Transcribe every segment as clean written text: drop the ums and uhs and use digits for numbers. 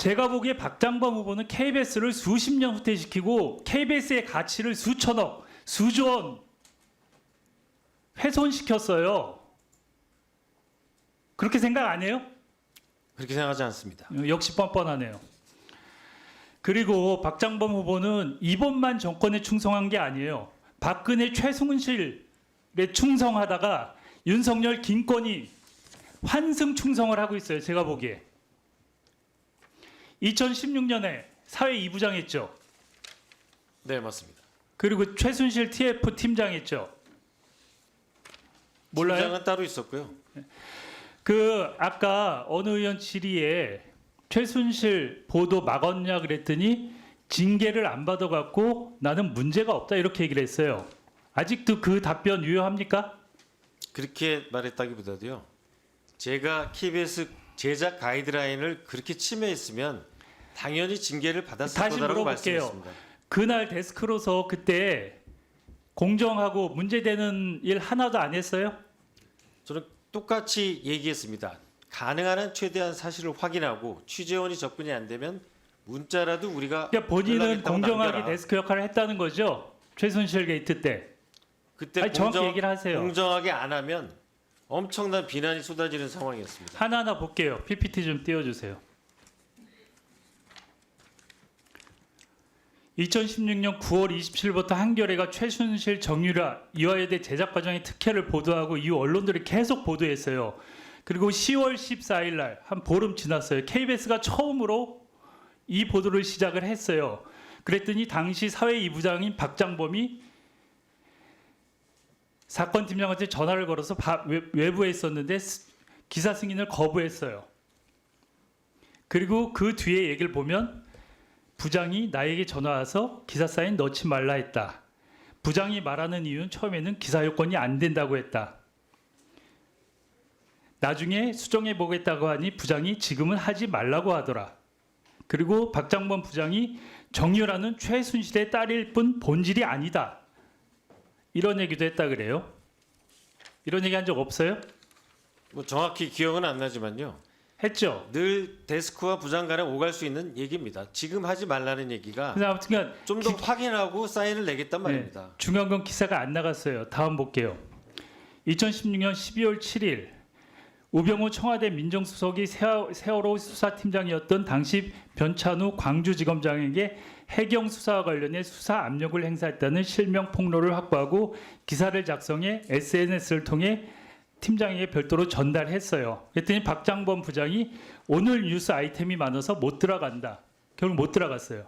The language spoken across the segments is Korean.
제가 보기에 박장범 후보는 KBS를 수십 년 후퇴시키고 KBS의 가치를 수천억, 수조 원 훼손시켰어요. 그렇게 생각 안 해요? 그렇게 생각하지 않습니다. 역시 뻔뻔하네요. 그리고 박장범 후보는 이번만 정권에 충성한 게 아니에요. 박근혜 최순실에 충성하다가 윤석열 김건희 환승 충성을 하고 있어요. 제가 보기에. 2016년에 사회 2부장 했죠. 네, 맞습니다. 그리고 최순실 TF 팀장 했죠. 몰라요? 팀장은 따로 있었고요. 아까 어느 의원 질의에 최순실 보도 막았냐 그랬더니 징계를 안 받아갖고 나는 문제가 없다 이렇게 얘기를 했어요. 아직도 그 답변 유효합니까? 그렇게 말했다기보다도요. 제가 KBS 제작 가이드라인을 그렇게 침해했으면 당연히 징계를 받았을 다시 거다라고 물어볼게요. 말씀했습니다. 그날 데스크로서 그때 공정하고 문제되는 일 하나도 안 했어요? 저는 똑같이 얘기했습니다. 가능한 한 최대한 사실을 확인하고 취재원이 접근이 안 되면 문자라도 우리가 그러니까 본인은 연락했다고 공정하게 남겨라. 데스크 역할을 했다는 거죠? 최순실 게이트 때. 그때 아니, 정확히 얘기를 하세요. 공정하게 안 하면 엄청난 비난이 쏟아지는 상황이었습니다. 하나하나 볼게요. PPT 좀 띄워주세요. 2016년 9월 27일부터 한겨레가 최순실 정유라 이화여대 제작 과정의 특혜를 보도하고 이후 언론들이 계속 보도했어요. 그리고 10월 14일 날 한 보름 지났어요. KBS가 처음으로 이 보도를 시작을 했어요. 그랬더니 당시 사회 2부장인 박장범이 사건 팀장한테 전화를 걸어서 외부에 있었는데 기사 승인을 거부했어요. 그리고 그 뒤에 얘기를 보면 부장이 나에게 전화 와서 기사 사인 넣지 말라 했다. 부장이 말하는 이유는 처음에는 기사 요건이 안 된다고 했다. 나중에 수정해 보겠다고 하니 부장이 지금은 하지 말라고 하더라. 그리고 박장범 부장이 정유라는 최순실의 딸일 뿐 본질이 아니다. 이런 얘기도 했다 그래요. 이런 얘기 한 적 없어요? 뭐 정확히 기억은 안 나지만요. 했죠. 늘 데스크와 부장 간에 오갈 수 있는 얘기입니다. 지금 하지 말라는 얘기가 그래서 아무튼 좀 더 확인하고 사인을 내겠단 말입니다. 중요한 건 기사가 안 나갔어요. 다음 볼게요. 2016년 12월 7일 우병우 청와대 민정수석이 세월호 수사팀장이었던 당시 변찬우 광주지검장에게 해경 수사와 관련해 수사 압력을 행사했다는 실명 폭로를 확보하고 기사를 작성해 SNS를 통해 팀장에게 별도로 전달했어요. 그랬더니 박장범 부장이 오늘 뉴스 아이템이 많아서 못 들어간다. 결국 못 들어갔어요.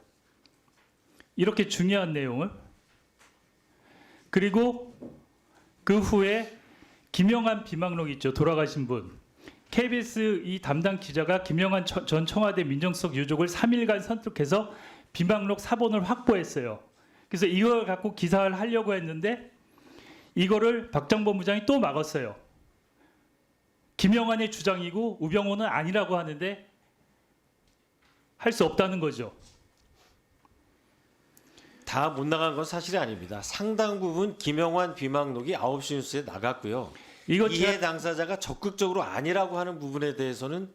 이렇게 중요한 내용을. 그리고 그 후에 김영한 비망록 있죠. 돌아가신 분. KBS 이 담당 기자가 김영한 전 청와대 민정수석 유족을 3일간 선택해서 비망록 사본을 확보했어요. 그래서 이걸 갖고 기사를 하려고 했는데 이거를 박장범 부장이 또 막았어요. 김영한의 주장이고 우병우는 아니라고 하는데 할 수 없다는 거죠. 다 못 나간 건 사실이 아닙니다. 상당 부분 김영환 비망록이 9시 뉴스에 나갔고요. 이거 이해 당사자가 적극적으로 아니라고 하는 부분에 대해서는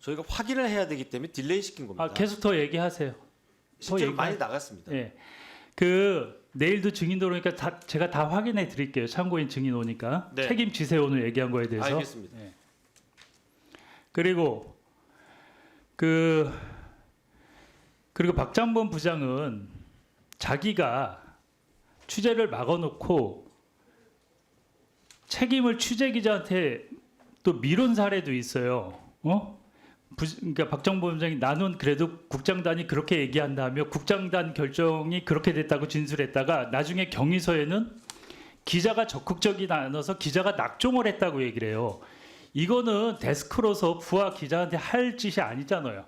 저희가 확인을 해야 되기 때문에 딜레이 시킨 겁니다. 계속 더 얘기하세요. 실제로 많이 나갔습니다. 예. 내일도 증인 들어오니까 제가 다 확인해 드릴게요. 참고인 증인 오니까. 네. 책임지세요. 오늘 얘기한 거에 대해서. 알겠습니다. 예. 그리고 박장범 부장은 자기가 취재를 막아놓고 책임을 취재 기자한테 또 미룬 사례도 있어요. 그러니까 박장범 부장이 나는 그래도 국장단이 그렇게 얘기한다며 국장단 결정이 그렇게 됐다고 진술했다가 나중에 경위서에는 기자가 적극적이지 않아서 기자가 낙종을 했다고 얘기를 해요. 이거는 데스크로서 부하 기자한테 할 짓이 아니잖아요.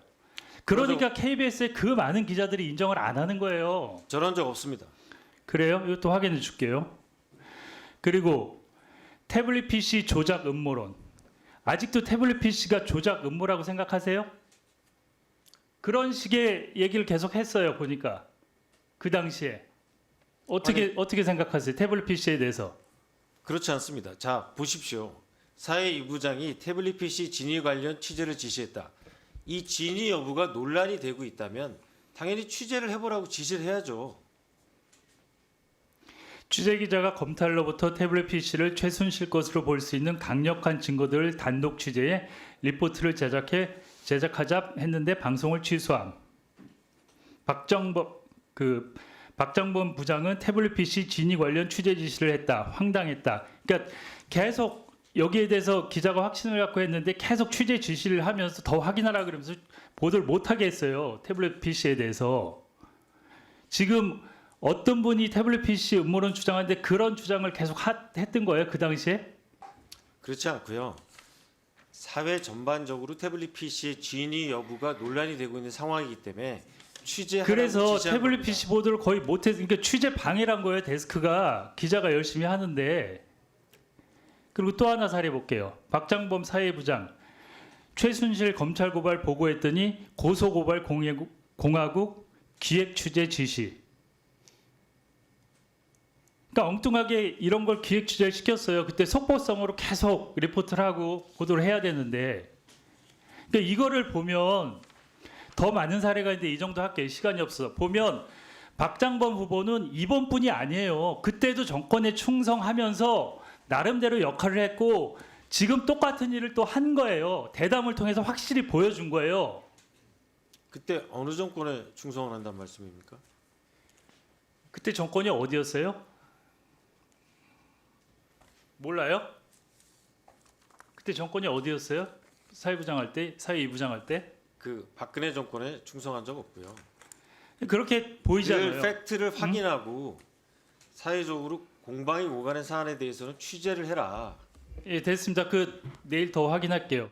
그러니까 KBS의 그 많은 기자들이 인정을 안 하는 거예요. 저런 적 없습니다. 그래요? 이것도 확인해 줄게요. 그리고 태블릿 PC 조작 음모론. 아직도 태블릿 PC가 조작 음모라고 생각하세요? 그런 식의 얘기를 계속 했어요. 보니까 그 당시에 어떻게 생각하세요? 태블릿 PC에 대해서? 그렇지 않습니다. 자, 보십시오. 사회 2부장이 태블릿 PC 진위 관련 취재를 지시했다. 이 진위 여부가 논란이 되고 있다면 당연히 취재를 해보라고 지시를 해야죠. 취재 기자가 검찰로부터 태블릿 PC를 최순실 것으로 볼 수 있는 강력한 증거들을 단독 취재해 리포트를 제작하자 했는데 방송을 취소함. 박정범 부장은 태블릿 PC 진위 관련 취재 지시를 했다. 황당했다. 그러니까 계속 여기에 대해서 기자가 확신을 갖고 했는데 계속 취재 지시를 하면서 더 확인하라 그러면서 보도를 못하게 했어요. 태블릿 PC에 대해서. 지금 어떤 분이 태블릿 PC 음모론 주장하는데 그런 주장을 계속 했던 거예요. 그 당시에? 그렇지 않고요. 사회 전반적으로 태블릿 PC의 진위 여부가 논란이 되고 있는 상황이기 때문에 취재하라고 그래서 지시한 태블릿 겁니다. PC 보도를 거의 못해서 그러니까 취재 방해란 거예요. 데스크가 기자가 열심히 하는데. 그리고 또 하나 사례 볼게요. 박장범 사회부장 최순실 검찰 고발 보고했더니 고소 고발 공화국 기획 취재 지시. 그러니까 엉뚱하게 이런 걸 기획 취재를 시켰어요. 그때 속보성으로 계속 리포트를 하고 보도를 해야 되는데. 그러니까 이거를 보면 더 많은 사례가 있는데 이 정도 할게요. 시간이 없어. 보면 박장범 후보는 이번뿐이 아니에요. 그때도 정권에 충성하면서 나름대로 역할을 했고 지금 똑같은 일을 또 한 거예요. 대담을 통해서 확실히 보여준 거예요. 그때 어느 정권에 충성을 한다는 말씀입니까? 그때 정권이 어디였어요? 몰라요? 그때 정권이 어디였어요? 사회부장 할 때, 사회이부장 할 때? 그 박근혜 정권에 충성한 적 없고요. 그렇게 보이잖아요. 늘 팩트를 확인하고 사회적으로 공방이 오가는 사안에 대해서는 취재를 해라. 예, 됐습니다. 내일 더 확인할게요.